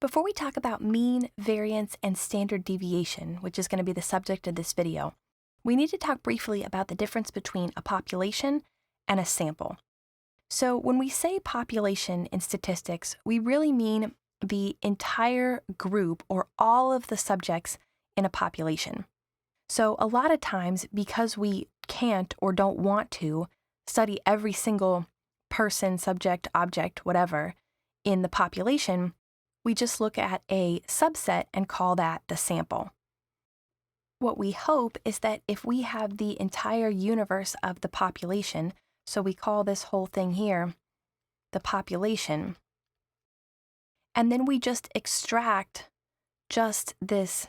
Before we talk about mean, variance, and standard deviation, which is going to be the subject of this video, we need to talk briefly about the difference between a population and a sample. So when we say population in statistics, we really mean the entire group or all of the subjects in a population. So a lot of times, because we can't or don't want to study every single person, subject, object, whatever, in the population, we just look at a subset and call that the sample. What we hope is that if we have the entire universe of the population, so we call this whole thing here the population, and then we just extract just this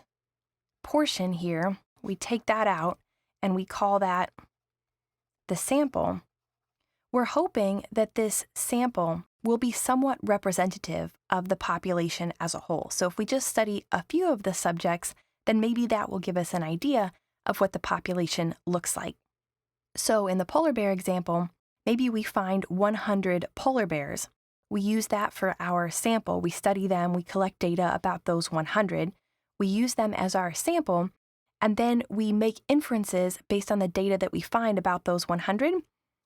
portion here, we take that out and we call that the sample, we're hoping that this sample will be somewhat representative of the population as a whole. So if we just study a few of the subjects, then maybe that will give us an idea of what the population looks like. So in the polar bear example, maybe we find 100 polar bears. We use that for our sample. We study them, we collect data about those 100. We use them as our sample, and then we make inferences based on the data that we find about those 100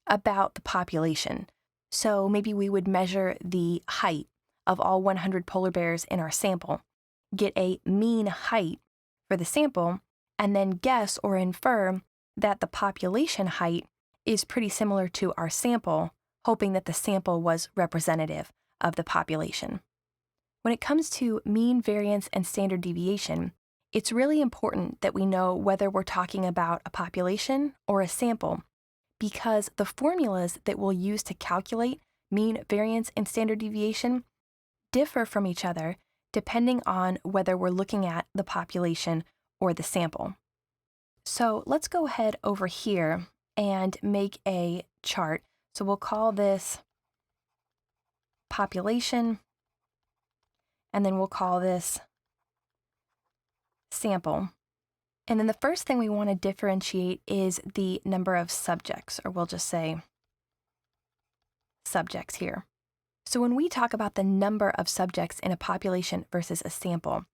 about the population. So maybe we would measure the height of all 100 polar bears in our sample, get a mean height for the sample, and then guess or infer that the population height is pretty similar to our sample, hoping that the sample was representative of the population. When it comes to mean, variance, and standard deviation, it's really important that we know whether we're talking about a population or a sample, because the formulas that we'll use to calculate mean, variance, and standard deviation differ from each other depending on whether we're looking at the population or the sample. So let's go ahead over here and make a chart. So we'll call this population, and then we'll call this sample. And then the first thing we want to differentiate is the number of subjects, or we'll just say subjects here. So when we talk about the number of subjects in a population versus a sample,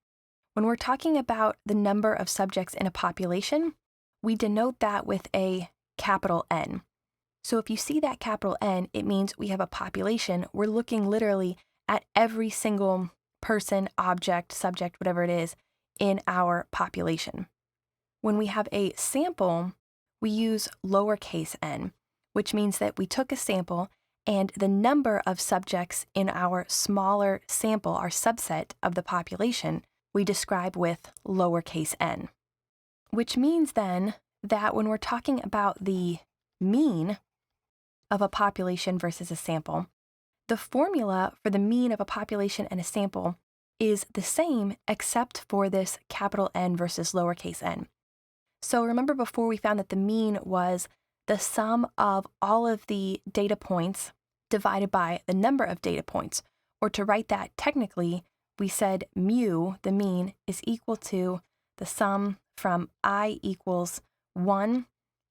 when we're talking about the number of subjects in a population, we denote that with a capital N. So if you see that capital N, it means we have a population. We're looking literally at every single person, object, subject, whatever it is, in our population. When we have a sample, we use lowercase n, which means that we took a sample and the number of subjects in our smaller sample, our subset of the population, we describe with lowercase n. Which means then that when we're talking about the mean of a population versus a sample, the formula for the mean of a population and a sample is the same except for this capital N versus lowercase n. So remember before we found that the mean was the sum of all of the data points divided by the number of data points. Or to write that technically, we said mu, the mean, is equal to the sum from I equals 1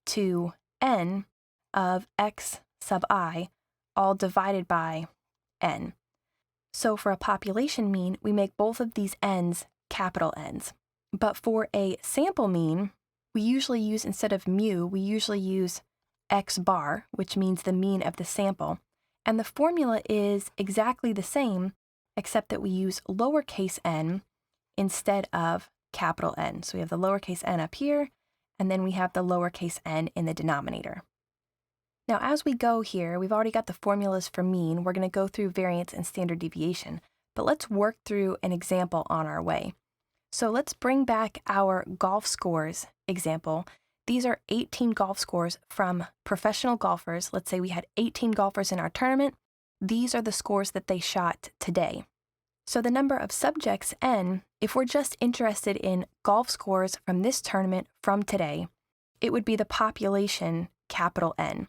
to n of x sub I, all divided by n. So for a population mean, we make both of these n's capital N's. But for a sample mean, we usually use, instead of mu, we usually use x bar, which means the mean of the sample. And the formula is exactly the same, except that we use lowercase n instead of capital N. So we have the lowercase n up here, and then we have the lowercase n in the denominator. Now, as we go here, we've already got the formulas for mean. We're going to go through variance and standard deviation, but let's work through an example on our way. So let's bring back our golf scores example. These are 18 golf scores from professional golfers. Let's say we had 18 golfers in our tournament. These are the scores that they shot today. So the number of subjects, n, if we're just interested in golf scores from this tournament from today, it would be the population, capital N.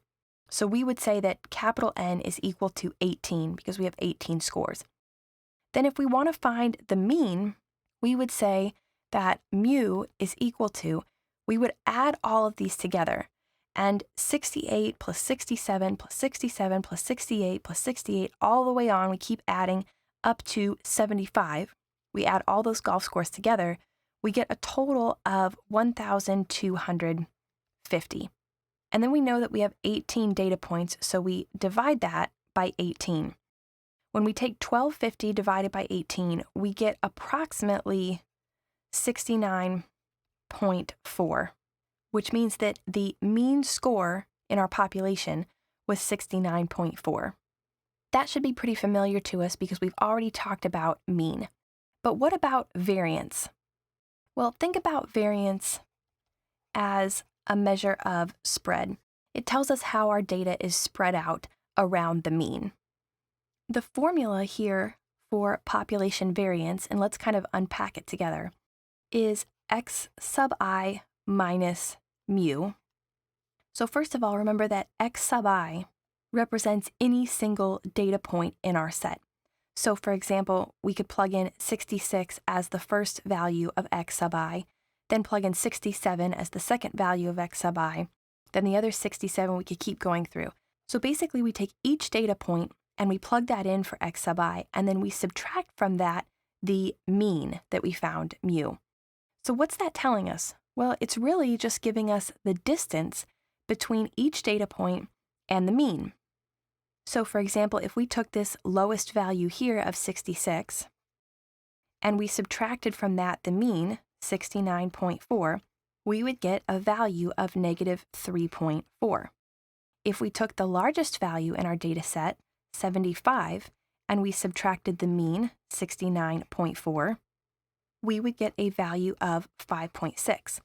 So we would say that capital N is equal to 18 because we have 18 scores. Then if we want to find the mean, we would say that mu is equal to, we would add all of these together, and 68 plus 67 plus 67 plus 68 plus 68, all the way on, we keep adding up to 75. we add all those golf scores together, we get a total of 1,250. And then we know that we have 18 data points, so we divide that by 18. When we take 1,250 divided by 18, we get approximately 69.4, which means that the mean score in our population was 69.4. That should be pretty familiar to us because we've already talked about mean. But what about variance? Well, think about variance as a measure of spread. It tells us how our data is spread out around the mean. The formula here for population variance, and let's kind of unpack it together, is x sub I minus mu. So first of all, remember that x sub I represents any single data point in our set. So for example, we could plug in 66 as the first value of x sub I, then plug in 67 as the second value of x sub I, then the other 67 we could keep going through. So basically we take each data point and we plug that in for x sub I, and then we subtract from that the mean that we found, mu. So what's that telling us? Well, it's really just giving us the distance between each data point and the mean. So for example, if we took this lowest value here of 66, and we subtracted from that the mean, 69.4, we would get a value of negative 3.4. If we took the largest value in our data set, 75, and we subtracted the mean, 69.4, we would get a value of 5.6.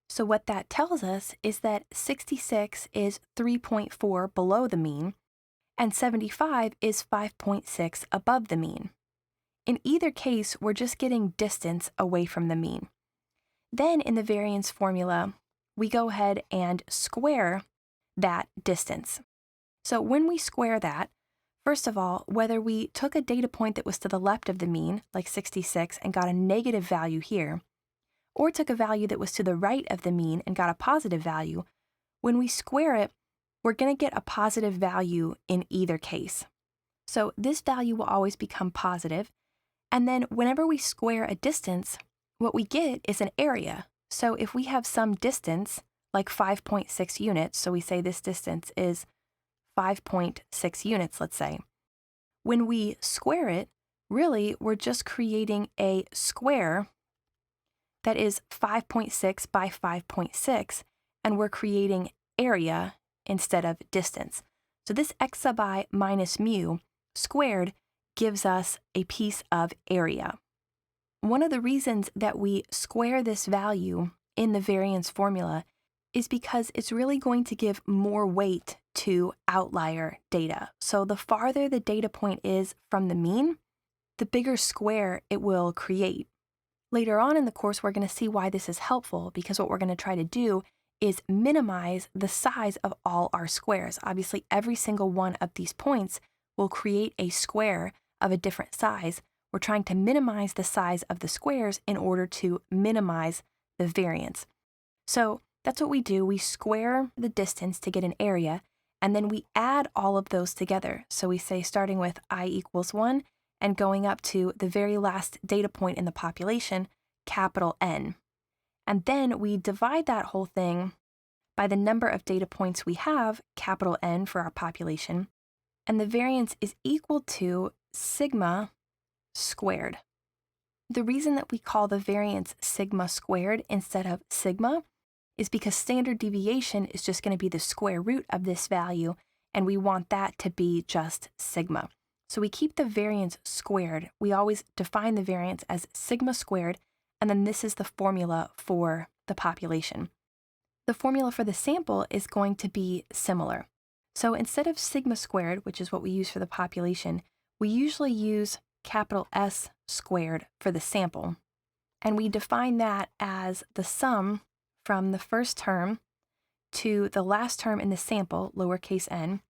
So what that tells us is that 66 is 3.4 below the mean, and 75 is 5.6 above the mean. In either case, we're just getting distance away from the mean. Then in the variance formula, we go ahead and square that distance. So when we square that, first of all, whether we took a data point that was to the left of the mean, like 66, and got a negative value here, or took a value that was to the right of the mean and got a positive value, when we square it, we're going to get a positive value in either case. So this value will always become positive, and then whenever we square a distance, what we get is an area. So if we have some distance, like 5.6 units, so we say this distance is 5.6 units, let's say. When we square it, really, we're just creating a square that is 5.6 by 5.6, and we're creating area instead of distance. So this x sub I minus mu squared gives us a piece of area. One of the reasons that we square this value in the variance formula is because it's really going to give more weight to outlier data. So the farther the data point is from the mean, the bigger square it will create. Later on in the course, we're going to see why this is helpful, because what we're going to try to do is minimize the size of all our squares. Obviously, every single one of these points will create a square of a different size. We're trying to minimize the size of the squares in order to minimize the variance. So that's what we do. We square the distance to get an area, and then we add all of those together. So we say starting with I equals 1 and going up to the very last data point in the population, capital N. And then we divide that whole thing by the number of data points we have, capital N for our population, and the variance is equal to sigma squared. The reason that we call the variance sigma squared instead of sigma is because standard deviation is just going to be the square root of this value, and we want that to be just sigma. So we keep the variance squared. We always define the variance as sigma squared, and then this is the formula for the population. The formula for the sample is going to be similar. So instead of sigma squared, which is what we use for the population, we usually use capital S squared for the sample. And we define that as the sum from the first term to the last term in the sample, lowercase n,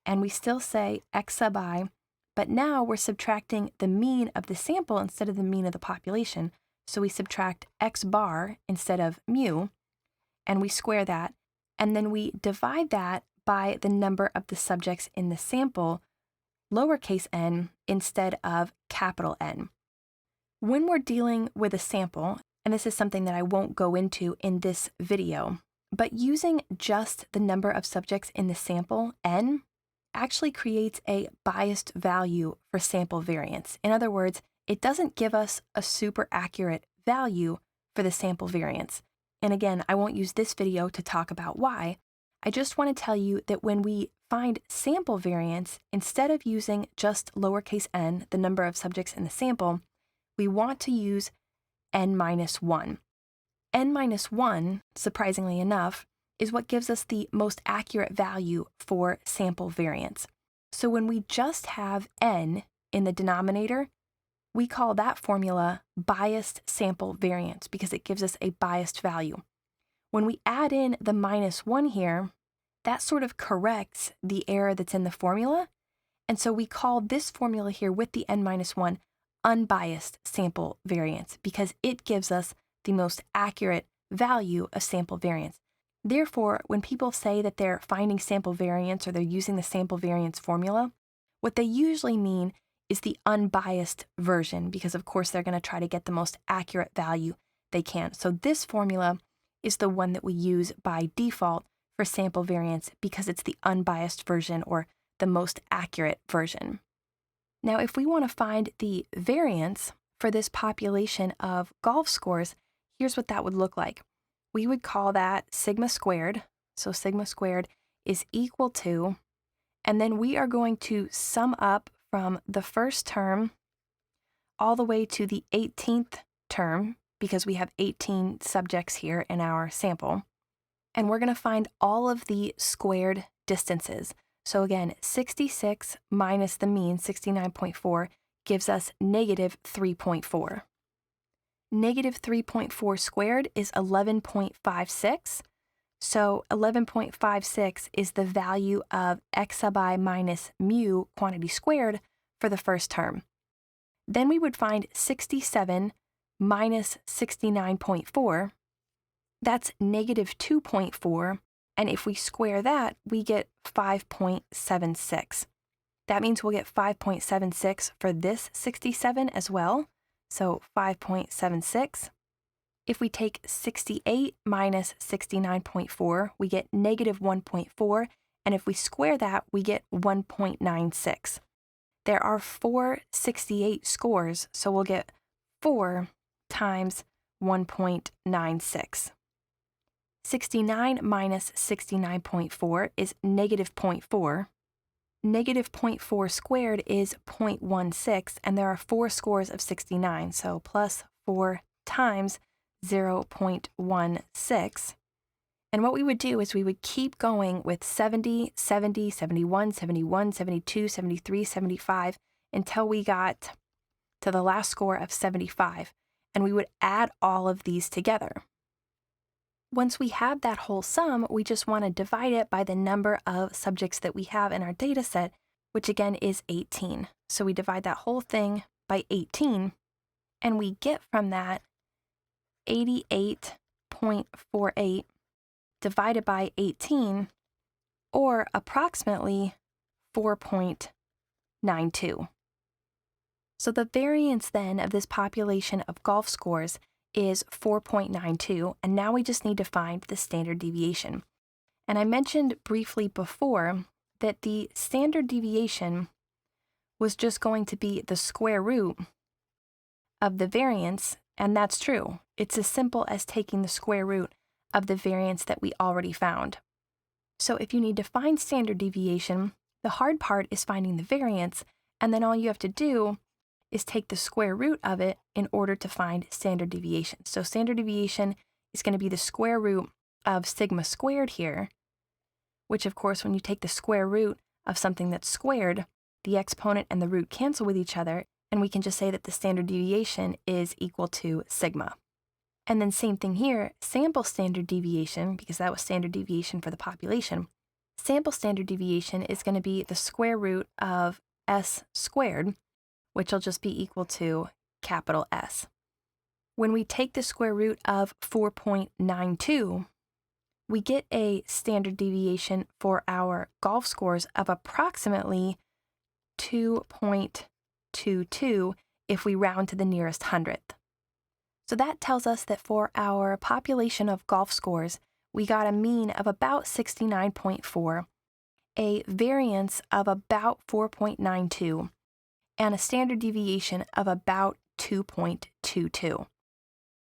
and we still say x sub I, but now we're subtracting the mean of the sample instead of the mean of the population. So we subtract x bar instead of mu, and we square that, and then we divide that by the number of the subjects in the sample, lowercase n, instead of capital N. When we're dealing with a sample, and this is something that I won't go into in this video, but using just the number of subjects in the sample, n, actually creates a biased value for sample variance. In other words, it doesn't give us a super accurate value for the sample variance. And again, I won't use this video to talk about why. I just want to tell you that when we find sample variance, instead of using just lowercase n, the number of subjects in the sample, we want to use n minus 1. N minus 1, surprisingly enough, is what gives us the most accurate value for sample variance. So when we just have n in the denominator, we call that formula biased sample variance because it gives us a biased value. When we add in the minus 1 here, that sort of corrects the error that's in the formula. And so we call this formula here with the n minus 1 unbiased sample variance because it gives us the most accurate value of sample variance. Therefore, when people say that they're finding sample variance or they're using the sample variance formula, what they usually mean is the unbiased version because, of course, they're going to try to get the most accurate value they can. So this formula is the one that we use by default for sample variance because it's the unbiased version or the most accurate version. Now, if we want to find the variance for this population of golf scores, here's what that would look like. We would call that sigma squared. So sigma squared is equal to, and then we are going to sum up from the first term all the way to the 18th term because we have 18 subjects here in our sample. And we're going to find all of the squared distances. So again, 66 minus the mean, 69.4, gives us negative 3.4. Negative 3.4 squared is 11.56. So 11.56 is the value of x sub I minus mu quantity squared for the first term. Then we would find 67 minus 69.4. That's negative 2.4. And if we square that, we get 5.76. That means we'll get 5.76 for this 67 as well. So 5.76. If we take 68 minus 69.4, we get negative 1.4. And if we square that, we get 1.96. There are 4 68 scores, so we'll get 4 times 1.96. 69 minus 69.4 is negative 0.4. Negative 0.4 squared is 0.16, and there are 4 scores of 69, so plus 4 times 0.16. And what we would do is we would keep going with 70, 70, 71, 71, 72, 73, 75, until we got to the last score of 75, and we would add all of these together. Once we have that whole sum, we just want to divide it by the number of subjects that we have in our data set, which again is 18. So we divide that whole thing by 18, and we get from that 88.48 divided by 18, or approximately 4.92. So the variance then of this population of golf scores is 4.92, and now we just need to find the standard deviation. And I mentioned briefly before that the standard deviation was just going to be the square root of the variance, and that's true. It's as simple as taking the square root of the variance that we already found. So if you need to find standard deviation, the hard part is finding the variance, and then all you have to do is take the square root of it in order to find standard deviation. So standard deviation is going to be the square root of sigma squared here, which of course when you take the square root of something that's squared, the exponent and the root cancel with each other, and we can just say that the standard deviation is equal to sigma. And then same thing here, sample standard deviation, because that was standard deviation for the population, sample standard deviation is going to be the square root of s squared, which will just be equal to capital S. When we take the square root of 4.92, we get a standard deviation for our golf scores of approximately 2.22 if we round to the nearest hundredth. So that tells us that for our population of golf scores, we got a mean of about 69.4, a variance of about 4.92, and a standard deviation of about 2.22.